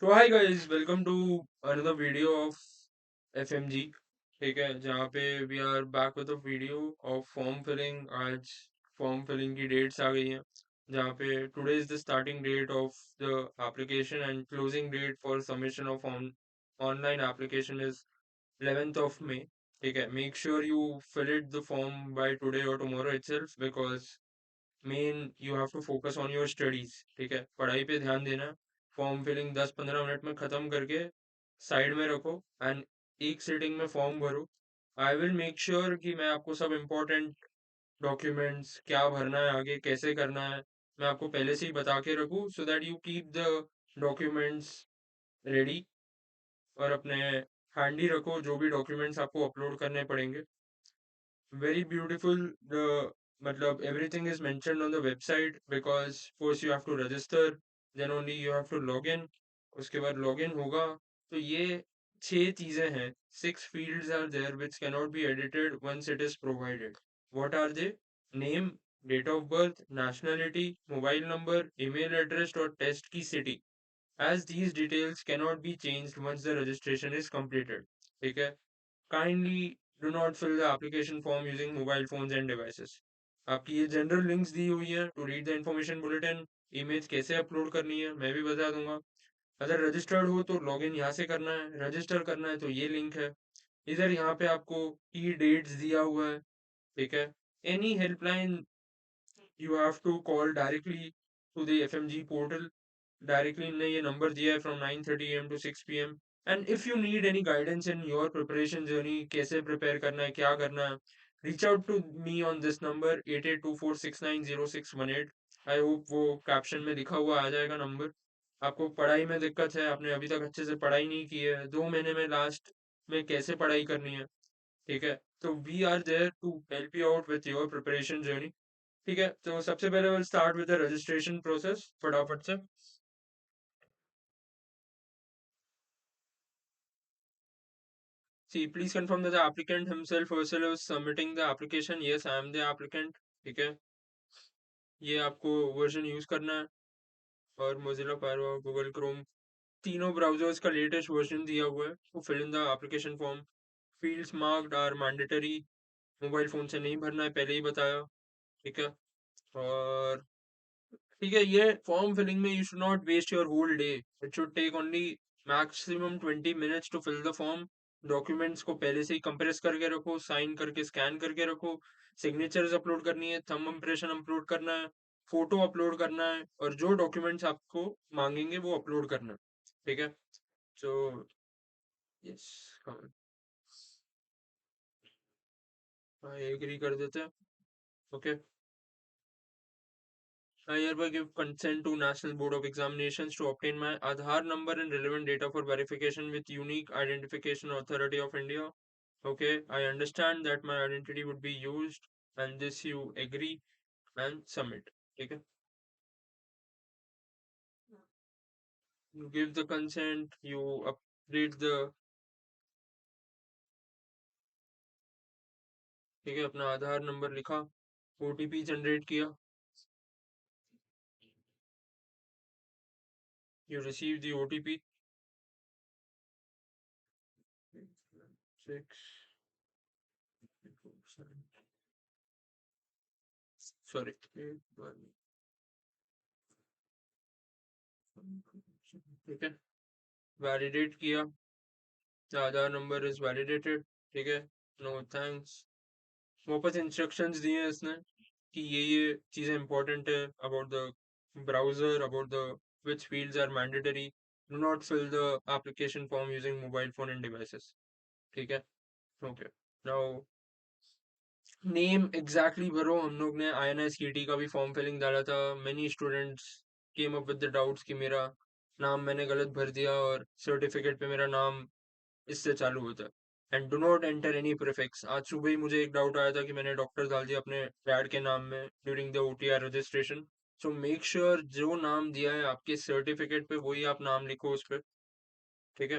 तो hi guys, welcome to another video of FMG. ठीक है, जहाँ पे we are back with a video of form filling. आज फॉर्म फिलिंग की डेट्स आ गई हैं, जहाँ पे today is the starting date of the application and closing date for submission of online application is 11th of May. ठीक है, make sure you fill it the form by today और tomorrow itself, because main you have to focus on your studies. ठीक है, पढ़ाई पे ध्यान देना। Form filling 10-15 minute में ख़त्म करके साइड में रखो एंड एक सिटिंग में फॉर्म भरो। आई विल मेक श्योर कि मैं आपको सब इम्पोर्टेंट डॉक्यूमेंट्स क्या भरना है, आगे कैसे करना है, मैं आपको पहले से ही बता के रखूँ, so that you keep the documents ready और अपने हैंडी रखो जो भी डॉक्यूमेंट्स आपको अपलोड करने पड़ेंगे। Very beautiful. The matlab everything is mentioned on the website, because first you have to register, then only you have to log in. उसके बाद login होगा। तो ये 6 चीजें हैं, 6 fields are there which cannot be edited once it is provided. What are they? Name, date of birth, nationality, mobile number, email address और test की city, as these details cannot be changed once the registration is completed. ठीक है, kindly do not fill the application form using mobile phones and devices. आपकी ये general links दी हुई है to read the information bulletin. Image कैसे upload करनी है मैं भी बता दूंगा। अगर रजिस्टर्ड हो तो लॉगिन यहाँ से करना है, रजिस्टर करना है तो ये लिंक है। इधर यहाँ पे आपको की डेट्स दिया हुआ है। ठीक है, any helpline you have to call directly to the FMG portal. Directly इनने ये number दिया है from 9:30 a.m. to 6 p.m. And if you need any guidance in your preparation journey, कैसे prepare करना है, क्या करना है, reach out to me on this number 8824690618. I hope वो caption में लिखा हुआ आ जाएगा नंबर। आपको पढ़ाई में दिक्कत है, आपने अभी तक अच्छे से पढ़ाई नहीं की है, 2 महीने में लास्ट में कैसे पढ़ाई करनी है, ठीक है, तो we are there to help you out with your preparation journey. ठीक है, तो सबसे पहले will start with the registration process फटाफट से। See please confirm that the applicant himself herself is submitting the application. Yes, I am the applicant. ठीक है, ये आपको वर्जन यूज करना है और मोजिला फायरफॉक्स, गूगल क्रोम, तीनों ब्राउजर्स का लेटेस्ट वर्जन दिया हुआ है to fill in the application form. Fields marked are mandatory, mobile phone से नहीं भरना है, पहले ही बताया। ठीक है, और ठीक है, ये फॉर्म फिलिंग में you should not waste your whole day. It should take only maximum 20 minutes to fill the form. Documents को पहले से ही कंप्रेस करके रखो, साइन करके स्कैन करके रखो, सिग्नेचर्स अपलोड करनी है, थंब इम्प्रेशन अपलोड करना है, फोटो अपलोड करना है, और जो डॉक्यूमेंट्स आपको मांगेंगे वो अपलोड करना है। ठीक है, सो यस, एग्री कर देते हैं। Okay, I hereby give consent to National Board of Examinations to obtain my Aadhaar number and relevant data for verification with Unique Identification Authority of India. Okay, I understand that my identity would be used, and this you agree and submit. Okay, you give the consent, you update the, ठीक है, अपना आधार number लिखा, OTP generate किया, you receive the OTP 6, sorry 8, 1, ठीक है, validate किया, the Aadhaar number is validated. ठीक है, नो थैंक्स। वापस इंस्ट्रक्शंस दिए हैं इसने कि ये चीज़ें इंपॉर्टेंट है about the browser, about the which fields are mandatory. Do not fill the application form using mobile phone and devices. ठीक है, ओके, नाउ नेम एग्जैक्टली भरो। हम लोग ने INI-CET का भी फॉर्म फिलिंग डाला था। Many students came up with the doubts कि मेरा नाम मैंने गलत भर दिया और सर्टिफिकेट पे मेरा नाम इससे चालू होता है। And do not enter any prefix. आज सुबह ही मुझे एक डाउट आया था कि मैंने डॉक्टर डाल दिया अपने डैड के नाम में during the OTR registration. So make sure जो नाम दिया है आपके सर्टिफिकेट पे वही आप नाम लिखो उस पर। ठीक है,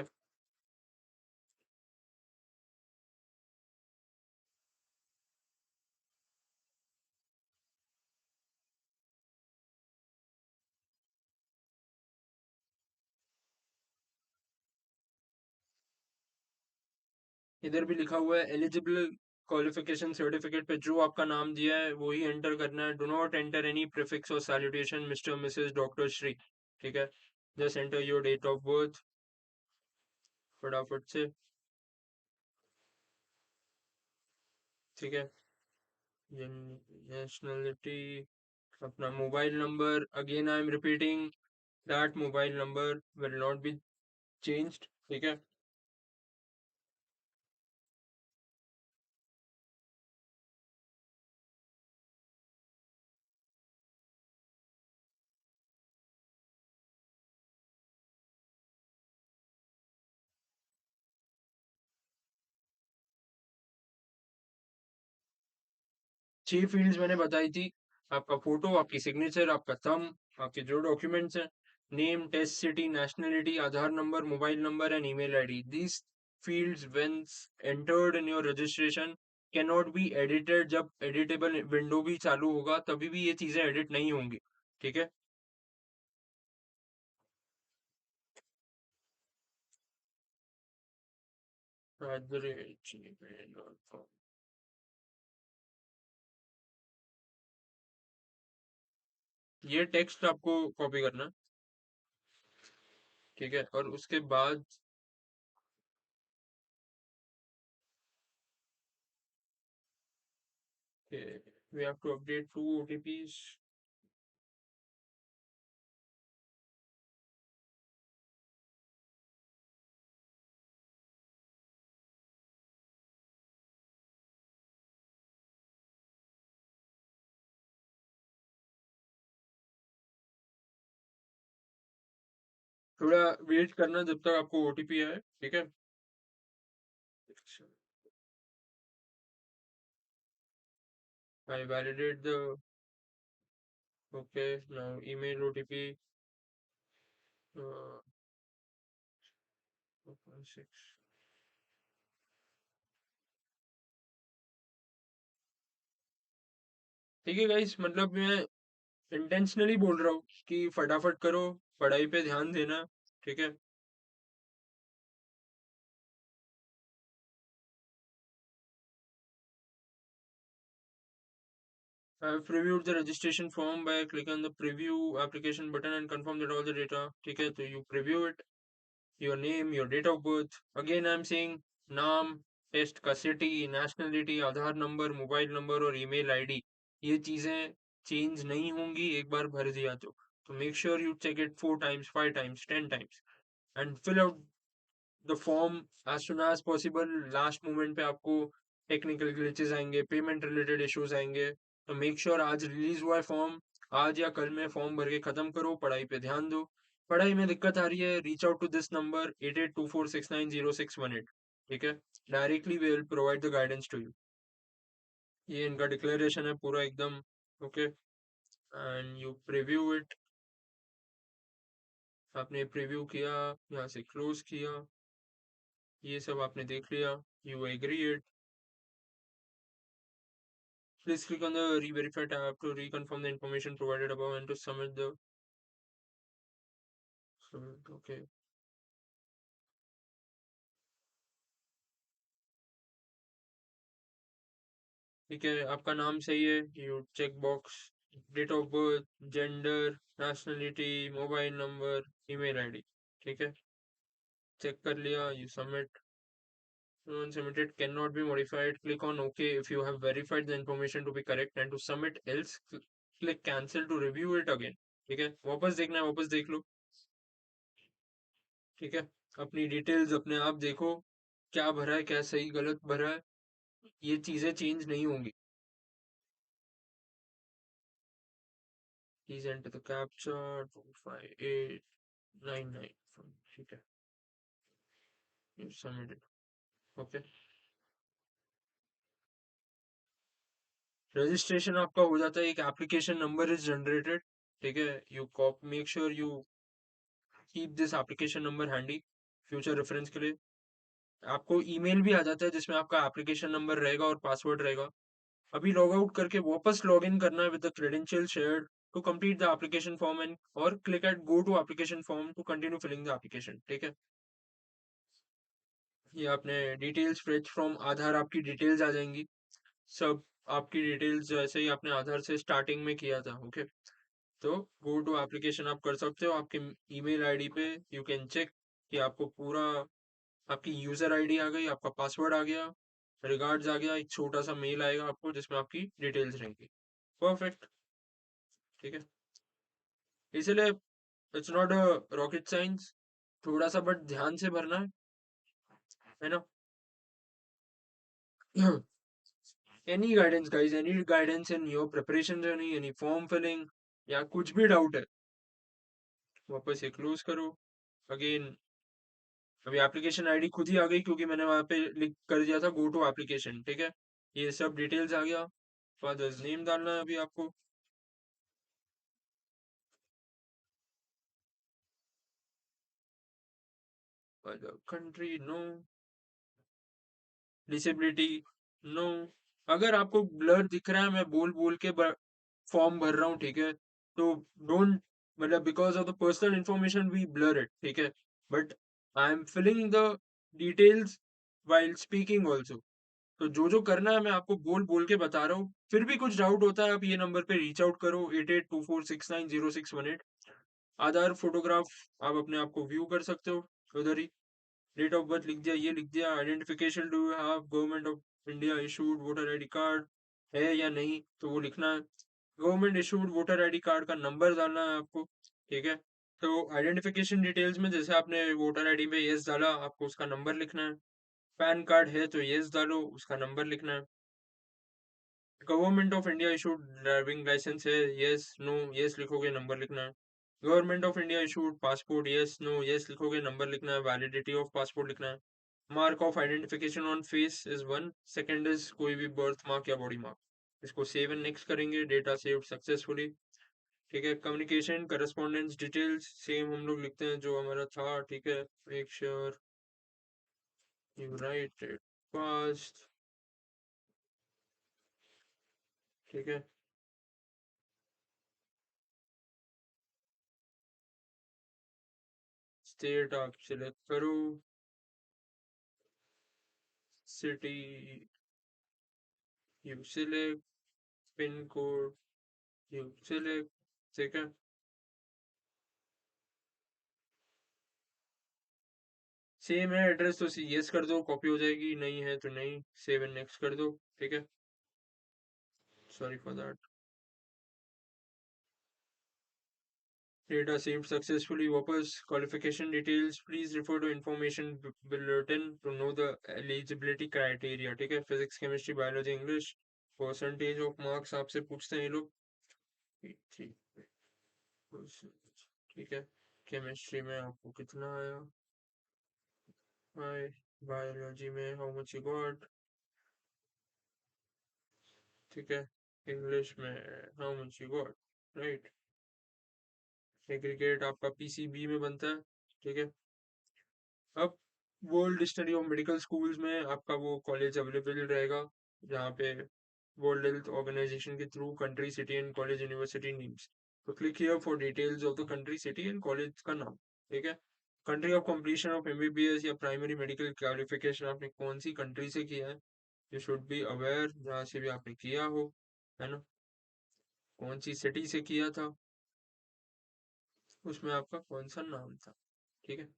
इधर भी लिखा हुआ है एलिजिबल क्वालिफिकेशन सर्टिफिकेट पे जो आपका नाम दिया है वही एंटर करना है। Do not enter any prefix और salutation mister Mrs doctor Shri. ठीक है, just enter your date of birth फटाफट से। ठीक है, नेशनलिटी, अपना mobile number, again I am repeating that mobile number will not be changed. ठीक है, छह फील्ड्स मैंने बताई थी। आपका फोटो, आपकी सिग्नेचर, आपका थंब, आपके जो डॉक्यूमेंट्स हैं, name, test city, nationality, Aadhaar number, mobile number and email ID. These fields once entered in your registration can not be edited. जब एडिटेबल विंडो भी चालू होगा तभी भी ये चीजें एडिट नहीं होंगी। ठीक है, @gmail.com। ये टेक्स्ट आपको कॉपी करना है। ठीक है, और उसके बाद we have to update 2 OTPs। थोड़ा वेट करना जब तक आपको ओटीपी आए। ठीक है, I validate the, okay, now email OTP, 4.6। ठीक है गाइस, मतलब मैं इंटेंशनली बोल रहा हूँ कि फटाफट करो, पढ़ाई पे ध्यान देना। ठीक है, I've previewed the registration form by click on the preview application button and confirm that all the data। ठीक है, तो you preview it, your name, your date of birth, again I'm saying नाम, टेस्ट का city, nationality, Aadhaar number, mobile number और email ID, ये चीजें change नहीं होंगी एक बार भर दिया तो make sure you check it 4 times, 5 times, 10 times and fill out the form as soon as possible. Last moment पे आपको टेक्निकल ग्लिचेस आएंगे, पेमेंट रिलेटेड इश्यूज आएंगे, तो मेक श्योर आज रिलीज हुआ है फॉर्म, आज या कल में फॉर्म भर के खत्म करो, पढ़ाई पे ध्यान दो। पढ़ाई में दिक्कत आ रही है, reach out to this number 8824690618। ठीक है, directly we will provide the guidance to you. ये इनका डिक्लेरेशन है पूरा एकदम। Okay, and you preview it. आपने प्रीव्यू किया, यहाँ से क्लोज किया, ये सब आपने देख लिया, you agree it. Please click on the re-verify tab to reconfirm the information provided above and to submit the submit, okay। ठीक है, आपका नाम सही है, you check box, date of birth, gender, nationality, mobile number, email ID. ठीक है, चेक कर लिया, you submit. Submitted cannot be modified, click on OK if you have verified the information to be correct and to submit, else click cancel to review it again। ठीक है, वापस देखना है वापस देख लो। ठीक है, अपनी डिटेल्स अपने आप देखो, क्या भरा है, क्या सही गलत भरा है, ये चीजें चेंज नहीं होंगी। Please enter the captcha 25899। ठीक है, यू सबमिटेड। ओके, रजिस्ट्रेशन आपका हो जाता है, एक एप्लीकेशन नंबर इज जनरेटेड। ठीक है, you cop make sure you keep this application number handy future reference के लिए। आपको ईमेल भी आ जाता है जिसमें आपका एप्लीकेशन नंबर रहेगा और पासवर्ड रहेगा। अभी लॉग आउट करके वापस लॉग इन करना है with the credential shared to complete the application form and और click at go to application form to continue filling the application. ठीक है, ये आपने डिटेल्स फेच फ्रॉम आधार, आपकी डिटेल्स आ जाएंगी सब, आपकी डिटेल्स जैसे ही आपने आधार से स्टार्टिंग में किया था। ओके, तो गो टू एप्लीकेशन आप कर सकते हो, आपके ईमेल आईडी पे यू कैन चेक कि आपको पूरा, आपकी यूजर आईडी आ गई, आपका पासवर्ड आ गया, रिगार्ड्स आ गया, एक छोटा सा मेल आएगा आपको जिसमें आपकी डिटेल्स रहेंगी। परफेक्ट। ठीक है, इसलिए it's not a rocket science, थोड़ा सा बट ध्यान से भरना है ना। Any guidance guys, any guidance in your preparation journey, any form filling या कुछ भी डाउट है, वापस से क्लोज करो। अगेन अभी एप्लीकेशन आईडी खुद ही आ गई क्योंकि मैंने वहां पे लिख कर दिया था गो टू एप्लीकेशन। ठीक है, ये सब डिटेल्स आ गया। फादर्स नेम डालना है अभी आपको। Country no, disability no. अगर आपको ब्लर दिख रहा है, मैं बोल बोल के फॉर्म भर रहा हूँ, ठीक है, तो डोंट, मतलब because of the personal information we blur it, ठीक है, but I am filling the details while speaking also. तो जो जो करना है मैं आपको बोल बोल के बता रहा हूँ। फिर भी कुछ डाउट होता है, आप ये नंबर पे रीच आउट करो, 8824690618। आधार फोटोग्राफ आप अपने आप को व्यू कर सकते हो उधर ही। डेट ऑफ बर्थ लिख दिया, ये लिख दिया। Identification, do you have government of India issued voter ID card, है या नहीं, तो वो लिखना है। Government issued voter ID card का नंबर डालना है आपको। ठीक है, तो आइडेंटिफिकेशन डिटेल्स में जैसे आपने वोटर आईडी में यस डाला, आपको उसका नंबर लिखना है। पैन कार्ड है तो यस डालो, उसका नंबर लिखना है। Government of India issued driving licence है, यस नो यस लिखोगे, नंबर लिखना है। Government of India issued passport, yes no yes लिखोगे, नंबर लिखना है। वैलिडिटी ऑफ पासपोर्ट लिखना है। Mark of identification on face is one, second is कोई भी बर्थ मार्क या बॉडी मार्क। इसको सेव एंड नेक्स्ट करेंगे, डेटा सेव सक्सेसफुली। ठीक है, कम्युनिकेशन करस्पॉन्डेंस डिटेल्स सेम हम लोग लिखते हैं जो हमारा था। ठीक है, make sure you right it fast. ठीक है, स्टेट आप सिलेक्ट करो, city you select, pin code you select. ठीक है, सेम है एड्रेस तो यस कर दो, कॉपी हो जाएगी, नहीं है तो नहीं, सेव एंड नेक्स्ट कर दो। ठीक है, sorry for that. Data saved successfully, वापस qualification details, please refer to information bulletin to know the eligibility criteria। ठीक है, physics chemistry biology English, percentage of marks आपसे पूछते हैं ये लोग। ठीक, ठीक है, केमिस्ट्री में आपको कितना आया, हाय, बायोलॉजी में हाउ मच यू गॉट। ठीक है, इंग्लिश में how much you got, right. Aggregate आपका पीसीबी में बनता है। ठीक है, अब world dictionary of medical schools में आपका वो कॉलेज अवेलेबल रहेगा जहाँ पे वर्ल्ड हेल्थ ऑर्गेनाइजेशन के थ्रू country city and college university names. तो click here for details of the country city and college का नाम। ठीक है, country of completion of MBBS या प्राइमरी मेडिकल क्वालिफिकेशन आपने कौन सी कंट्री से किया है, यू शुड बी अवेयर, जहाँ से भी आपने किया हो, है ना, कौन सी सिटी से किया था, उसमें आपका कौन सा नाम था। ठीक है,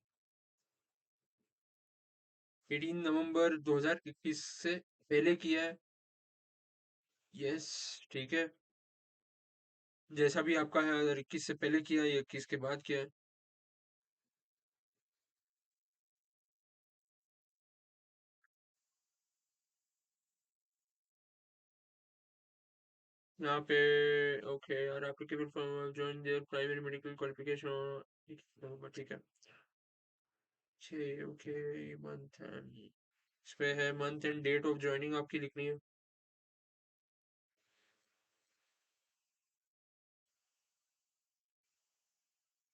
18 नवंबर 2021 से पहले किया है, यस। ठीक है, जैसा भी आपका है, अगर 21 से पहले किया है या 21 के बाद किया है। यहाँ पे ओके यार, applicable for join there primary medical qualification, ठीक है। ओके, मंथ एंड इस पे है month and date of joining आपकी लिखनी है।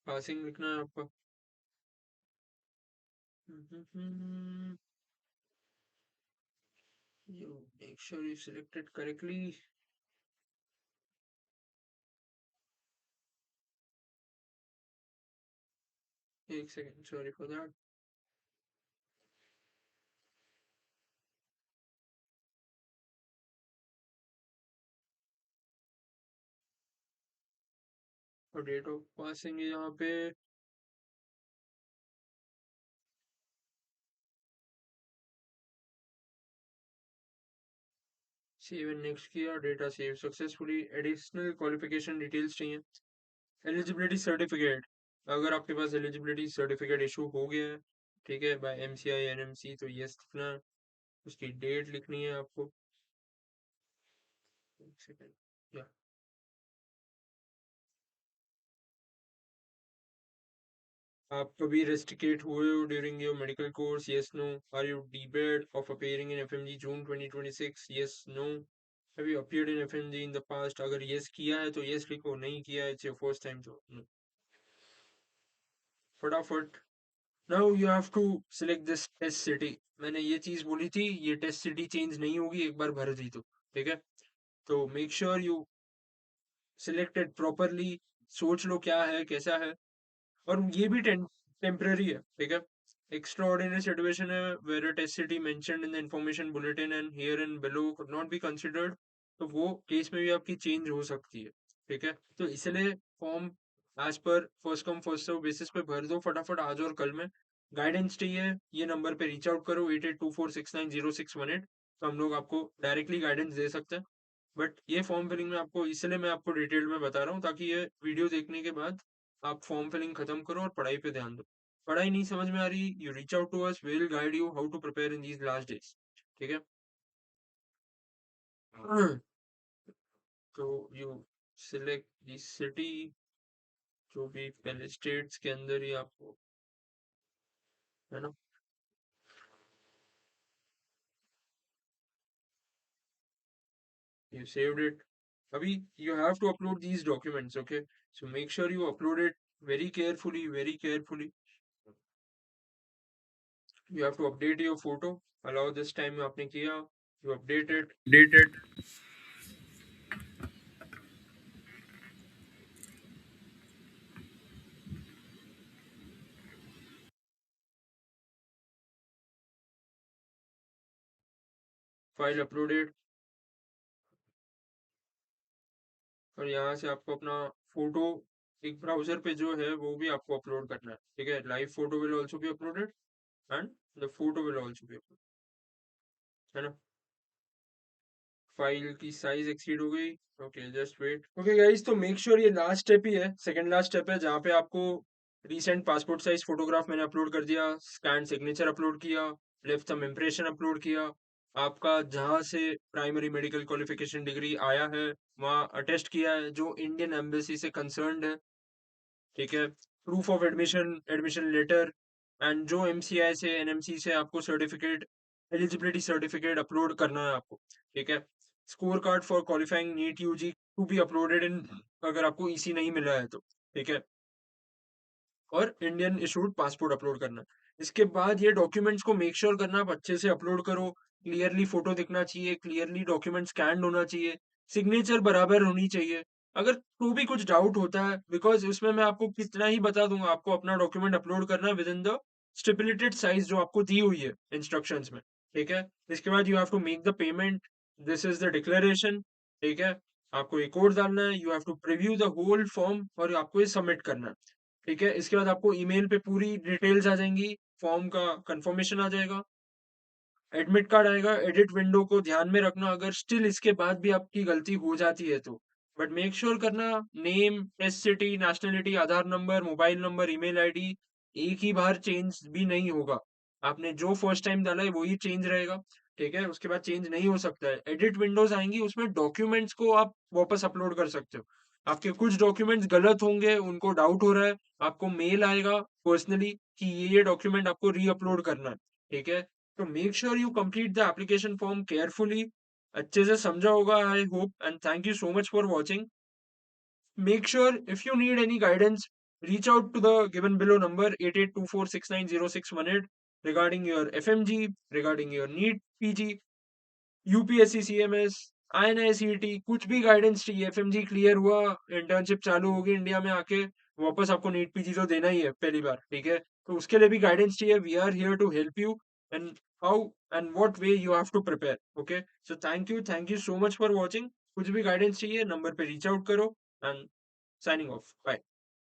पासिंग लिखना है आपका। You make sure you selected correctly. एक सेकेंड, सॉरी फॉर दैट। और डेट ऑफ पासिंग यहाँ पे सेव एंड नेक्स्ट किया, data save successfully. Additional qualification details चाहिए। एलिजिबिलिटी सर्टिफिकेट, अगर आपके पास एलिजिबिलिटी सर्टिफिकेट इशू हो गया है, ठीक है, बाय एमसीआई एनएमसी, तो यस लिखना है। उसकी डेट लिखनी है आपको। एक सेकेंड, या आप कभी रेस्ट्रिकेट हुए हो during your medical course, yes no. Are you debarred of appearing in FMG June 2026, yes no। Have you appeared in FMG in the past, अगर yes किया है तो yes लिखो, नहीं किया है it's your first time तो no। फटाफट। Now you have to select this test city। मैंने ये चीज बोली थी, ये टेस्ट सिटी चेंज नहीं होगी एक बार भर दी तो, ठीक है। तो make sure you selected properly. सोच लो क्या है कैसा है। और ये भी टेम्पररी है, ठीक है। एक्स्ट्रा ऑर्डिनरी सिचुएशन है where a test city mentioned in the information bulletin and here and below could not be considered, तो वो केस में भी आपकी चेंज हो सकती है, ठीक है। तो इसलिए फॉर्म एज पर first come first serve basis पे भर दो फटाफट आज और कल में। गाइडेंस चाहिए, ये नंबर पे रीच आउट करो 8824690618। तो हम लोग आपको डायरेक्टली गाइडेंस दे सकते हैं। बट ये फॉर्म फिलिंग में आपको, इसलिए मैं आपको डिटेल में बता रहा हूँ ताकि ये वीडियो देखने के बाद आप फॉर्म फिलिंग खत्म करो और पढ़ाई पे ध्यान दो। पढ़ाई नहीं समझ में आ रही, you reach out to us, we will guide you how to prepare in these last days, ठीक है। तो यू सिलेक्ट दी सिटी, जो भी पहले स्टेट्स के अंदर ही आपको, है ना। You saved it. अभी you have to upload these documents, okay. So make sure you upload it very carefully, very carefully. You have to update your photo, allow this time आपने किया, you update it। File uploaded. और यहाँ से आपको अपना photo एक browser पे जो है वो भी आपको अपलोड करना है, ठीक है। Live photo will also be uploaded and the photo will also be uploaded, है ना। फाइल की साइज एक्सीड हो गई, okay just wait. Okay guys, तो मेक श्योर ये लास्ट स्टेप ही है, सेकंड लास्ट स्टेप है, जहाँ पे आपको रिसेंट पासपोर्ट साइज फोटोग्राफ मैंने अपलोड कर दिया, स्कैन सिग्नेचर अपलोड किया, लेफ्ट थंब इम्प्रेशन अपलोड किया, आपका जहाँ से प्राइमरी मेडिकल क्वालिफिकेशन डिग्री आया है वहाँ अटेस्ट किया है जो इंडियन एम्बेसी से कंसर्न्ड है, ठीक है। Proof of admission, admission letter, and जो एमसीआई से एनएमसी से आपको सर्टिफिकेट, एलिजिबिलिटी सर्टिफिकेट अपलोड करना है आपको, ठीक है। Score card for qualifying NEET UG to be uploaded in, अगर आपको ईसी नहीं मिला है तो, ठीक है। और इंडियन इशूड पासपोर्ट अपलोड करना। इसके बाद ये डॉक्यूमेंट्स को मेक श्योर करना आप अच्छे से अपलोड करो। क्लियरली फोटो दिखना चाहिए, क्लियरली डॉक्यूमेंट स्कैंड होना चाहिए, सिग्नेचर बराबर होनी चाहिए। अगर तो भी कुछ डाउट होता है, बिकॉज उसमें मैं आपको कितना ही बता दूंगा, आपको अपना डॉक्यूमेंट अपलोड करना है with in the stipulated size जो आपको दी हुई है इंस्ट्रक्शंस में, ठीक है। इसके बाद you have to make the payment, this is the declaration, ठीक है। आपको एक कोड डालना है, you have to preview the whole form और आपको ये सबमिट करना है, ठीक है। इसके बाद आपको ईमेल पे पूरी डिटेल्स आ जाएंगी, फॉर्म का कंफर्मेशन आ जाएगा, एडमिट कार्ड आएगा। एडिट विंडो को ध्यान में रखना अगर स्टिल इसके बाद भी आपकी गलती हो जाती है तो, बट मेक श्योर करना name, test city, nationality, Aadhaar number, mobile number, email ID एक ही बार चेंज भी नहीं होगा। आपने जो फर्स्ट टाइम डाला है वही चेंज रहेगा, ठीक है। उसके बाद चेंज नहीं हो सकता है। एडिट विंडोज आएंगी, उसमें डॉक्यूमेंट्स को आप वापस अपलोड कर सकते हो। आपके कुछ डॉक्यूमेंट्स गलत होंगे, उनको डाउट हो रहा है, आपको मेल आएगा पर्सनली कि ये डॉक्यूमेंट आपको री अपलोड करना है, ठीक है। तो make sure you complete the application form carefully. अच्छे से समझा होगा I hope, and thank you so much for watching. Make sure if you need any guidance, reach out to the given below number 8824690618 regarding your FMG, regarding your NEET PG, UPSC CMS, INICET, कुछ भी guidance चाहिए। FMG clear हुआ, internship चालू होगी India में आके, वापस आपको नीट पीजी तो देना ही है पहली बार, ठीक है। तो उसके लिए भी गाइडेंस चाहिए, we are here to help you and how and what way you have to prepare, okay. So thank you so much for watching. कुछ भी गाइडेंस चाहिए नंबर पे रीच आउट करो एंड साइनिंग ऑफ, बाय।